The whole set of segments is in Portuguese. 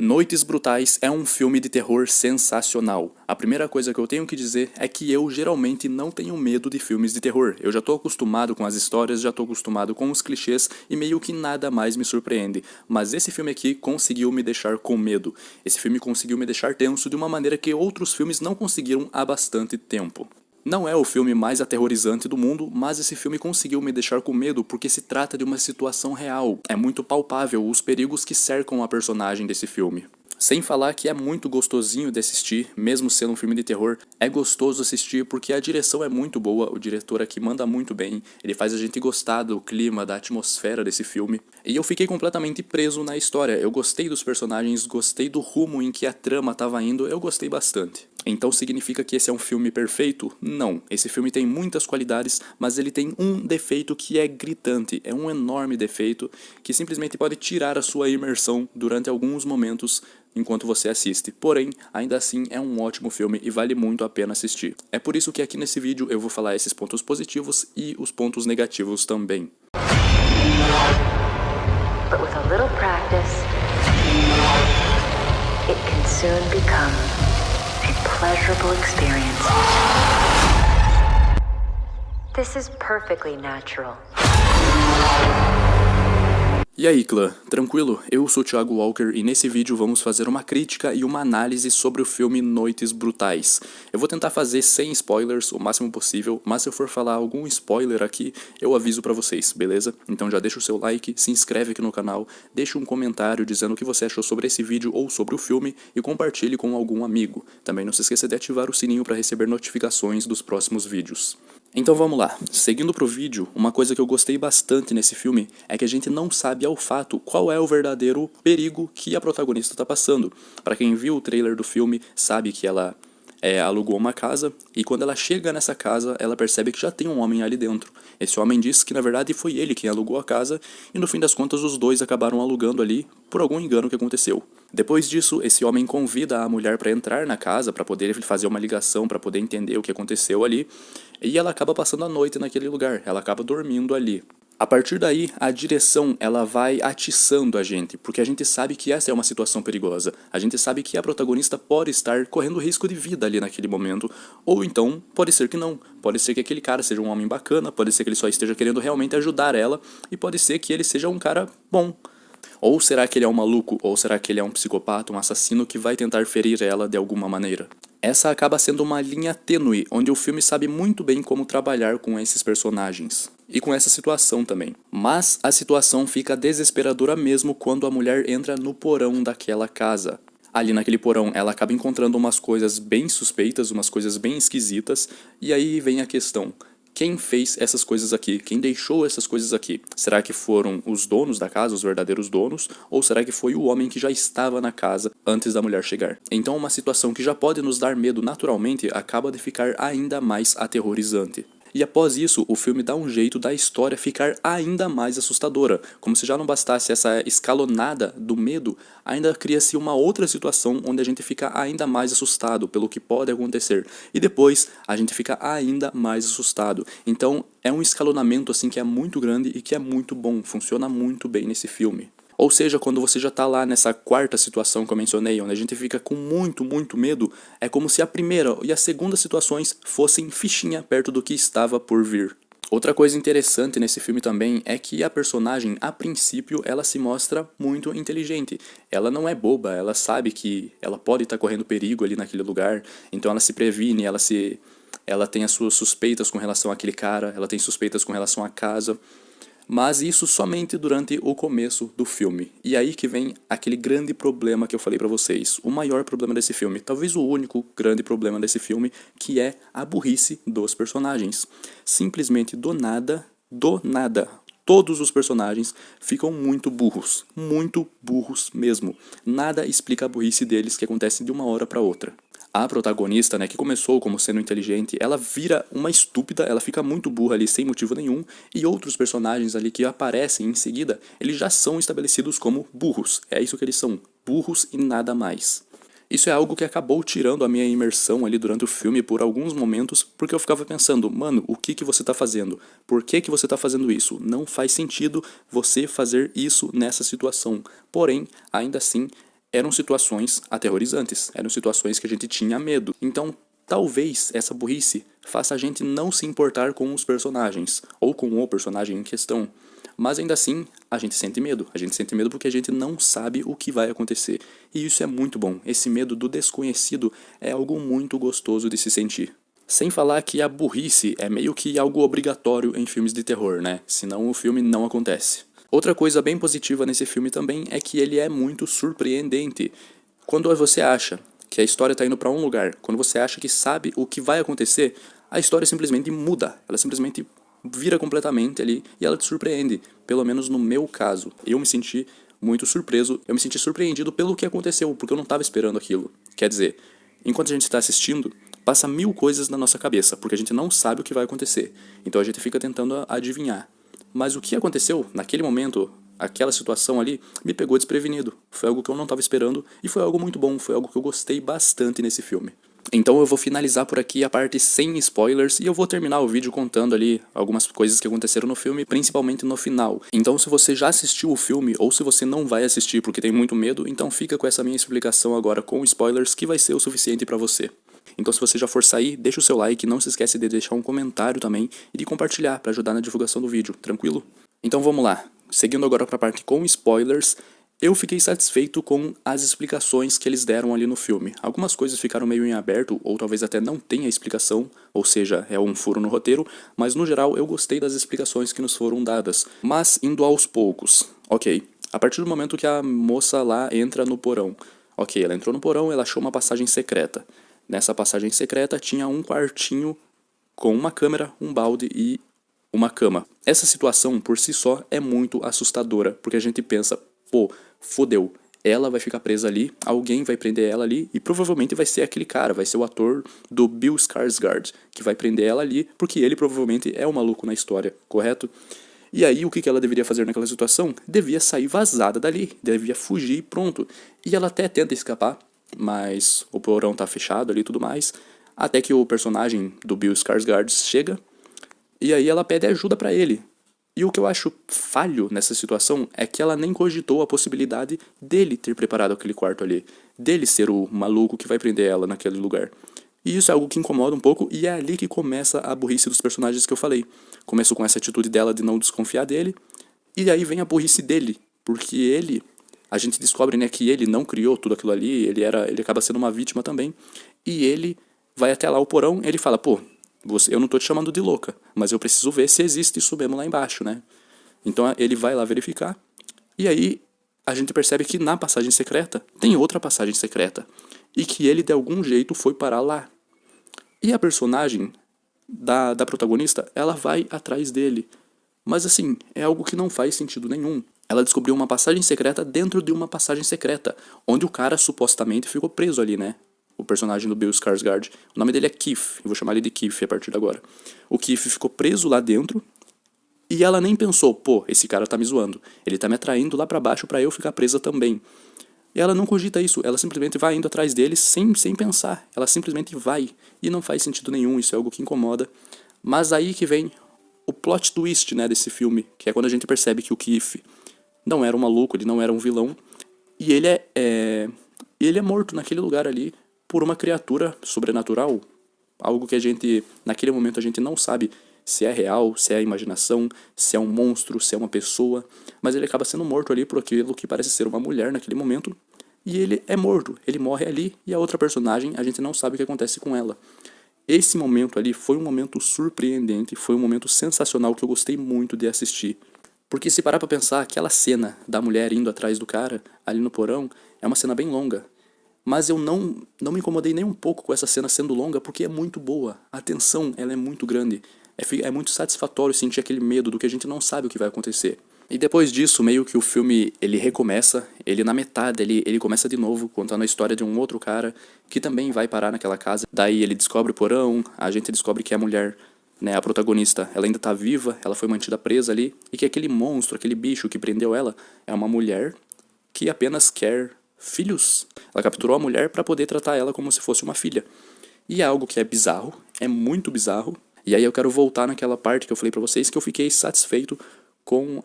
Noites Brutais é um filme de terror sensacional. A primeira coisa que eu tenho que dizer é que eu geralmente não tenho medo de filmes de terror. Eu já tô acostumado com as histórias, já tô acostumado com os clichês e meio que nada mais me surpreende. Mas esse filme aqui conseguiu me deixar com medo. Esse filme conseguiu me deixar tenso de uma maneira que outros filmes não conseguiram há bastante tempo. Não é o filme mais aterrorizante do mundo, mas esse filme conseguiu me deixar com medo porque se trata de uma situação real. É muito palpável os perigos que cercam a personagem desse filme. Sem falar que é muito gostosinho de assistir, mesmo sendo um filme de terror, é gostoso assistir porque a direção é muito boa, o diretor aqui manda muito bem, ele faz a gente gostar do clima, da atmosfera desse filme. E eu fiquei completamente preso na história, eu gostei dos personagens, gostei do rumo em que a trama estava indo, eu gostei bastante. Então significa que esse é um filme perfeito? Não. Esse filme tem muitas qualidades, mas ele tem um defeito que é gritante. É um enorme defeito que simplesmente pode tirar a sua imersão durante alguns momentos enquanto você assiste. Porém, ainda assim é um ótimo filme e vale muito a pena assistir. É por isso que aqui nesse vídeo eu vou falar esses pontos positivos e os pontos negativos também. But with a little practice, it can soon become a pleasurable experience. This is perfectly natural. E aí clã, tranquilo? Eu sou o Thiago Walker e nesse vídeo vamos fazer uma crítica e uma análise sobre o filme Noites Brutais. Eu vou tentar fazer sem spoilers o máximo possível, mas se eu for falar algum spoiler aqui, eu aviso pra vocês, beleza? Então já deixa o seu like, se inscreve aqui no canal, deixa um comentário dizendo o que você achou sobre esse vídeo ou sobre o filme e compartilhe com algum amigo. Também não se esqueça de ativar o sininho para receber notificações dos próximos vídeos. Então vamos lá, seguindo pro vídeo, uma coisa que eu gostei bastante nesse filme é que a gente não sabe ao fato qual é o verdadeiro perigo que a protagonista tá passando. Pra quem viu o trailer do filme, sabe que ela alugou uma casa e quando ela chega nessa casa, ela percebe que já tem um homem ali dentro. Esse homem diz que na verdade foi ele quem alugou a casa e no fim das contas os dois acabaram alugando ali por algum engano que aconteceu. Depois disso, esse homem convida a mulher para entrar na casa, para poder fazer uma ligação, para poder entender o que aconteceu ali, e ela acaba passando a noite naquele lugar, ela acaba dormindo ali. A partir daí, a direção ela vai atiçando a gente, porque a gente sabe que essa é uma situação perigosa. A gente sabe que a protagonista pode estar correndo risco de vida ali naquele momento, ou então pode ser que não. Pode ser que aquele cara seja um homem bacana, pode ser que ele só esteja querendo realmente ajudar ela, e pode ser que ele seja um cara bom. Ou será que ele é um maluco, ou será que ele é um psicopata, um assassino que vai tentar ferir ela de alguma maneira? Essa acaba sendo uma linha tênue, onde o filme sabe muito bem como trabalhar com esses personagens. E com essa situação também. Mas a situação fica desesperadora mesmo quando a mulher entra no porão daquela casa. Ali naquele porão ela acaba encontrando umas coisas bem suspeitas, umas coisas bem esquisitas, e aí vem a questão. Quem fez essas coisas aqui? Quem deixou essas coisas aqui? Será que foram os donos da casa, os verdadeiros donos? Ou será que foi o homem que já estava na casa antes da mulher chegar? Então uma situação que já pode nos dar medo naturalmente acaba de ficar ainda mais aterrorizante. E após isso, o filme dá um jeito da história ficar ainda mais assustadora. Como se já não bastasse essa escalonada do medo, ainda cria-se uma outra situação onde a gente fica ainda mais assustado pelo que pode acontecer. E depois, a gente fica ainda mais assustado. Então, é um escalonamento assim que é muito grande e que é muito bom, funciona muito bem nesse filme. Ou seja, quando você já tá lá nessa quarta situação que eu mencionei, onde a gente fica com muito medo, é como se a primeira e a segunda situações fossem fichinha perto do que estava por vir. Outra coisa interessante nesse filme também é que a personagem, a princípio, ela se mostra muito inteligente. Ela não é boba, ela sabe que ela pode estar correndo perigo ali naquele lugar, então ela se previne, ela tem as suas suspeitas com relação àquele cara, ela tem suspeitas com relação à casa. Mas isso somente durante o começo do filme. E aí que vem aquele grande problema que eu falei pra vocês. O maior problema desse filme, talvez o único grande problema desse filme, que é a burrice dos personagens. Simplesmente do nada, todos os personagens ficam muito burros mesmo. Nada explica a burrice deles que acontece de uma hora pra outra. A protagonista, né, que começou como sendo inteligente, ela vira uma estúpida, ela fica muito burra ali sem motivo nenhum, e outros personagens ali que aparecem em seguida, eles já são estabelecidos como burros. É isso que eles são, burros e nada mais. Isso é algo que acabou tirando a minha imersão ali durante o filme por alguns momentos, porque eu ficava pensando, mano, o que você tá fazendo? Por que você tá fazendo isso? Não faz sentido você fazer isso nessa situação. Porém, ainda assim, eram situações aterrorizantes, eram situações que a gente tinha medo. Então, talvez essa burrice faça a gente não se importar com os personagens, ou com o personagem em questão. Mas ainda assim, a gente sente medo. A gente sente medo porque a gente não sabe o que vai acontecer. E isso é muito bom. Esse medo do desconhecido é algo muito gostoso de se sentir. Sem falar que a burrice é meio que algo obrigatório em filmes de terror, né? Senão o filme não acontece. Outra coisa bem positiva nesse filme também é que ele é muito surpreendente. Quando você acha que a história está indo para um lugar, quando você acha que sabe o que vai acontecer, a história simplesmente muda. Ela simplesmente vira completamente ali e ela te surpreende. Pelo menos no meu caso. Eu me senti muito surpreso, eu me senti surpreendido pelo que aconteceu, porque eu não estava esperando aquilo. Quer dizer, enquanto a gente está assistindo, passa 1000 coisas na nossa cabeça, porque a gente não sabe o que vai acontecer. Então a gente fica tentando adivinhar. Mas o que aconteceu naquele momento, aquela situação ali, me pegou desprevenido. Foi algo que eu não estava esperando e foi algo muito bom, foi algo que eu gostei bastante nesse filme. Então eu vou finalizar por aqui a parte sem spoilers e eu vou terminar o vídeo contando ali algumas coisas que aconteceram no filme, principalmente no final. Então se você já assistiu o filme ou se você não vai assistir porque tem muito medo, então fica com essa minha explicação agora com spoilers que vai ser o suficiente pra você. Então se você já for sair, deixa o seu like, não se esquece de deixar um comentário também e de compartilhar para ajudar na divulgação do vídeo, tranquilo? Então vamos lá, seguindo agora para a parte com spoilers, eu fiquei satisfeito com as explicações que eles deram ali no filme. Algumas coisas ficaram meio em aberto, ou talvez até não tenha explicação, ou seja, é um furo no roteiro, mas no geral eu gostei das explicações que nos foram dadas. Mas indo aos poucos, ok, a partir do momento que a moça lá entra no porão, ok, ela entrou no porão, ela achou uma passagem secreta. Nessa passagem secreta tinha um quartinho com uma câmera, um balde e uma cama. Essa situação por si só é muito assustadora, porque a gente pensa, pô, fodeu, ela vai ficar presa ali, alguém vai prender ela ali e provavelmente vai ser aquele cara, vai ser o ator do Bill Skarsgård, que vai prender ela ali, porque ele provavelmente é o maluco na história, correto? E aí o que ela deveria fazer naquela situação? Devia sair vazada dali, devia fugir e pronto. E ela até tenta escapar, mas o porão tá fechado ali e tudo mais, até que o personagem do Bill Skarsgård chega, e aí ela pede ajuda pra ele. E o que eu acho falho nessa situação é que ela nem cogitou a possibilidade dele ter preparado aquele quarto ali, dele ser o maluco que vai prender ela naquele lugar. E isso é algo que incomoda um pouco, e é ali que começa a burrice dos personagens que eu falei. Começou com essa atitude dela de não desconfiar dele, e aí vem a burrice dele, porque ele, a gente descobre, né, que ele não criou tudo aquilo ali, ele acaba sendo uma vítima também, e ele vai até lá o porão, ele fala, pô, eu não tô te chamando de louca, mas eu preciso ver se existe isso mesmo lá embaixo, né? Então ele vai lá verificar, e aí a gente percebe que na passagem secreta tem outra passagem secreta, e que ele de algum jeito foi parar lá. E a personagem da protagonista, ela vai atrás dele. Mas assim, é algo que não faz sentido nenhum. Ela descobriu uma passagem secreta dentro de uma passagem secreta, onde o cara supostamente ficou preso ali, né? O personagem do Bill Skarsgård. O nome dele é Keith, eu vou chamar ele de Keith a partir de agora. O Keith ficou preso lá dentro, e ela nem pensou, pô, esse cara tá me zoando. Ele tá me atraindo lá pra baixo pra eu ficar presa também. E ela não cogita isso, ela simplesmente vai indo atrás dele sem pensar. Ela simplesmente vai, e não faz sentido nenhum, isso é algo que incomoda. Mas aí que vem o plot twist, né, desse filme, que é quando a gente percebe que o Keith não era um maluco, ele não era um vilão, e ele é morto naquele lugar ali por uma criatura sobrenatural, algo que a gente, naquele momento a gente não sabe se é real, se é imaginação, se é um monstro, se é uma pessoa, mas ele acaba sendo morto ali por aquilo que parece ser uma mulher naquele momento, e ele é morto, ele morre ali, e a outra personagem, a gente não sabe o que acontece com ela. Esse momento ali foi um momento surpreendente, foi um momento sensacional que eu gostei muito de assistir. Porque se parar pra pensar, aquela cena da mulher indo atrás do cara, ali no porão, é uma cena bem longa. Mas eu não me incomodei nem um pouco com essa cena sendo longa, porque é muito boa. A tensão, ela é muito grande. É muito satisfatório sentir aquele medo do que a gente não sabe o que vai acontecer. E depois disso, meio que o filme, ele recomeça, ele na metade, ele começa de novo, contando a história de um outro cara, que também vai parar naquela casa. Daí ele descobre o porão, a gente descobre que a mulher, né, a protagonista, ela ainda tá viva, ela foi mantida presa ali, e que aquele monstro, aquele bicho que prendeu ela, é uma mulher que apenas quer filhos. Ela capturou a mulher para poder tratar ela como se fosse uma filha. E é algo que é bizarro, é muito bizarro. E aí eu quero voltar naquela parte que eu falei pra vocês que eu fiquei satisfeito com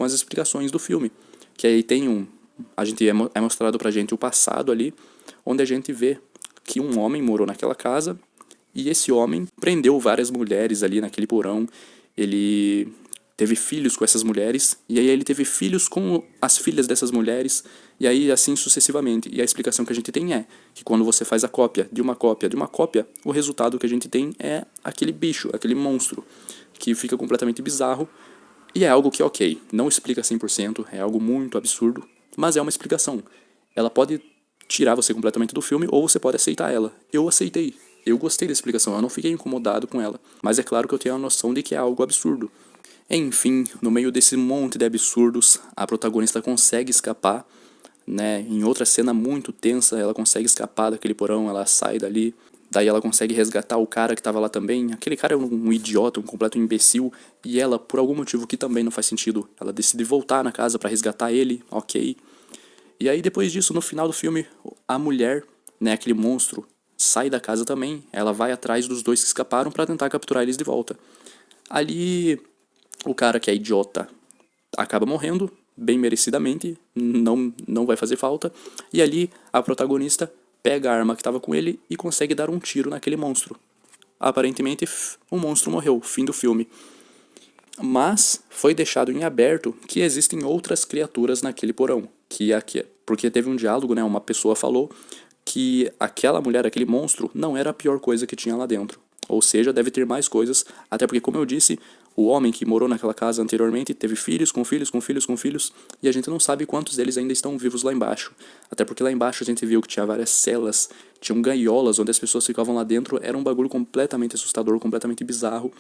as explicações do filme. Que aí tem é mostrado pra gente o passado ali, onde a gente vê que um homem morou naquela casa e esse homem prendeu várias mulheres ali naquele porão. Ele teve filhos com essas mulheres, e aí ele teve filhos com as filhas dessas mulheres, e aí assim sucessivamente. E a explicação que a gente tem é que quando você faz a cópia de uma cópia de uma cópia, o resultado que a gente tem é aquele bicho, aquele monstro, que fica completamente bizarro, e é algo que, ok, não explica 100%, é algo muito absurdo, mas é uma explicação. Ela pode tirar você completamente do filme, ou você pode aceitar ela. Eu aceitei. Eu gostei da explicação, eu não fiquei incomodado com ela. Mas é claro que eu tenho a noção de que é algo absurdo. Enfim, no meio desse monte de absurdos, a protagonista consegue escapar, né? Em outra cena muito tensa, ela consegue escapar daquele porão, ela sai dali. Daí ela consegue resgatar o cara que tava lá também. Aquele cara é um idiota, um completo imbecil. E ela, por algum motivo que também não faz sentido, ela decide voltar na casa pra resgatar ele, ok. E aí depois disso, no final do filme, a mulher, né, aquele monstro, sai da casa também. Ela vai atrás dos dois que escaparam pra tentar capturar eles de volta. Ali, o cara que é idiota acaba morrendo, bem merecidamente, não vai fazer falta. E ali, a protagonista pega a arma que estava com ele e consegue dar um tiro naquele monstro. Aparentemente, o monstro morreu, fim do filme. Mas foi deixado em aberto que existem outras criaturas naquele porão. Porque teve um diálogo, né? Uma pessoa falou que aquela mulher, aquele monstro, não era a pior coisa que tinha lá dentro. Ou seja, deve ter mais coisas, até porque, como eu disse, o homem que morou naquela casa anteriormente teve filhos, com filhos, com filhos, com filhos, e a gente não sabe quantos deles ainda estão vivos lá embaixo. Até porque lá embaixo a gente viu que tinha várias celas, tinham gaiolas onde as pessoas ficavam lá dentro, era um bagulho completamente assustador, completamente bizarro,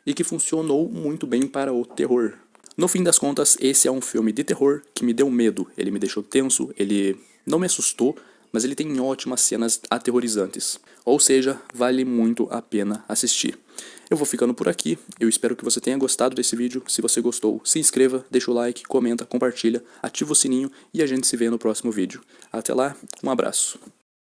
e que funcionou muito bem para o terror. No fim das contas, esse é um filme de terror que me deu medo, ele me deixou tenso, ele não me assustou, mas ele tem ótimas cenas aterrorizantes. Ou seja, vale muito a pena assistir. Eu vou ficando por aqui, eu espero que você tenha gostado desse vídeo. Se você gostou, se inscreva, deixa o like, comenta, compartilha, ativa o sininho e a gente se vê no próximo vídeo. Até lá, um abraço.